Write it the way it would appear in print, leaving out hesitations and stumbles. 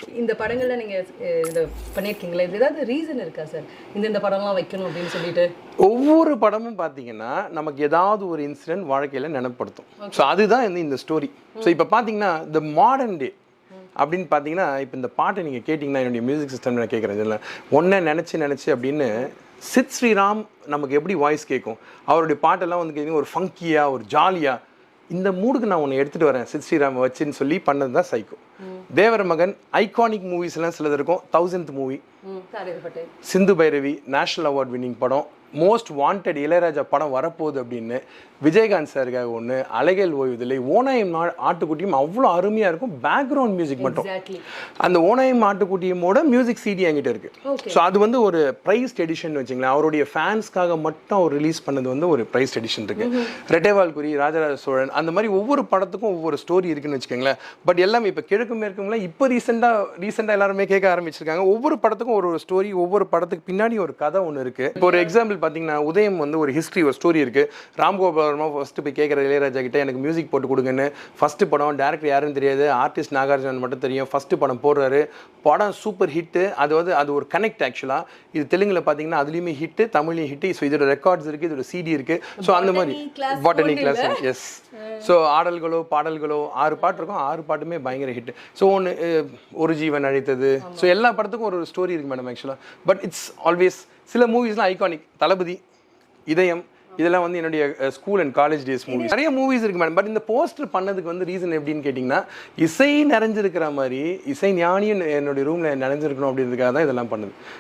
இந்த படங்கள்ல நீங்க இத பண்ணியிருக்கீங்களா? இது ஏதாவது ரீசன் இருக்கா சார்? இந்த படம்லாம் வைக்கணும் அப்படின்னு சொல்லிட்டு. ஒவ்வொரு படமும் பார்த்தீங்கன்னா, நமக்கு ஏதாவது ஒரு இன்சிடென்ட் வாழ்க்கையில நினைவுபடுத்தும். ஸோ அதுதான் வந்து இந்த ஸ்டோரி. ஸோ இப்போ பார்த்தீங்கன்னா, தி மாடர்ன் டே அப்படின்னு பார்த்தீங்கன்னா, இப்போ இந்த பாட்டை நீங்கள் கேட்டிங்கன்னா, என்னுடைய மியூசிக் சிஸ்டம் நான் கேட்குறேன் இதில். ஒன்றை நினச்சி அப்படின்னு சித் ஸ்ரீராம் நமக்கு எப்படி வாய்ஸ் கேட்கும், அவருடைய பாட்டெல்லாம் வந்து கேட்டிங்கன்னா ஒரு ஃபங்கியாக, ஒரு ஜாலியாக, இந்த மூடுக்கு நான் உன்னை எடுத்துகிட்டு வரேன் சித் ஸ்ரீராம் வச்சுன்னு சொல்லி பண்ணது தான் சைக்கோ. தேவர மகன் ஐகானிக் மூவிஸ்லாம் சிலது இருக்கும். 1000th movie, Sindhu Bhairavi national award winning படம், மோஸ்ட் வாண்டட் இளையராஜா படம் வரப்போகுது அப்படின்னு விஜயகாந்த் சாருக்காக ஒன்று, அலைகள் ஓய்வதில்லை, ஓனாயம் ஆட்டுக்குட்டியும் அவ்வளோ அருமையாக இருக்கும். பேக்ரவுண்ட் மியூசிக் மட்டும் அந்த ஓனாயம் ஆட்டுக்குட்டியமோட மியூசிக் சிடி என்கிட்ட இருக்கு. ஸோ அது வந்து ஒரு ப்ரைஸ்ட் எடிஷன் வச்சுங்களேன். அவருடைய ஃபேன்ஸ்க்காக மட்டும் அவர் ரிலீஸ் பண்ணது வந்து ஒரு ப்ரைஸ்ட் எடிஷன் இருக்கு. ரெட்டைவால்குறி, ராஜராஜ சோழன், அந்த மாதிரி ஒவ்வொரு படத்துக்கும் ஒவ்வொரு ஸ்டோரி இருக்குன்னு வச்சுக்கோங்களேன். பட் எல்லாமே இப்போ கிழக்கு மேற்குங்களாம் இப்போ ரீசெண்டாக எல்லாருமே கேட்க ஆரம்பிச்சிருக்காங்க. ஒவ்வொரு படத்துக்கும் ஒரு ஸ்டோரி, ஒவ்வொரு படத்துக்கு பின்னாடி ஒரு கதை ஒன்று இருக்கு. இப்போ ஒரு எக்ஸாம்பிள் பார்த்தீங்கன்னா, உதயம் வந்து ஒரு ஹிஸ்ட்ரி, ஒரு ஸ்டோரி இருக்கு. ராம்கோபால் ஃபர்ஸ்ட் போய் கேட்குற இளையராஜா கிட்ட எனக்கு மியூசிக் போட்டு கொடுங்கன்னு. ஃபர்ஸ்ட் படம், டேரக்டர் யாருன்னு தெரியாது, ஆர்டிஸ்ட் நாகார்ஜுனன் மட்டும் தெரியும். ஃபர்ஸ்ட் படம் போடுறாரு, படம் சூப்பர் ஹிட்டு. அது ஒரு கனெக்ட் ஆக்சுவலாக. இது தெலுங்குல பார்த்தீங்கன்னா அதுலேயுமே ஹிட்டு, தமிழ்லையும் ஹிட்டு. ஸோ இதோட ரெக்கார்ட்ஸ் இருக்குது, இதோட சிடி இருக்குது. ஸோ அந்த மாதிரி பாட்டனி கிளாஸ், எஸ். ஸோ ஆடல்களோ பாடல்களோ 6 பாட்டு இருக்கும், 6 பாட்டுமே பயங்கர ஹிட். ஸோ ஒரு ஜீவன் அழைத்தது, ஸோ எல்லா படத்துக்கும் ஒரு ஸ்டோரி இருக்குது மேடம் ஆக்சுவலாக. பட் இட்ஸ் ஆல்வேஸ் சில மூவிஸ்லாம் ஐகானிக். தளபதி, இதயம், இதெல்லாம் வந்து என்னுடைய school and college days movies. நிறைய மூவிஸ் இருக்கு மேடம். பட் இந்த போஸ்டர் பண்ணதுக்கு வந்து ரீசன் எப்படின்னு கேட்டிங்கன்னா, இசை நிறைஞ்சிருக்கிற மாதிரி இசை ஞானியும் என்னுடைய ரூமில் நிறைஞ்சிருக்கணும் அப்படின்றதுக்காக தான் இதெல்லாம் பண்ணுது.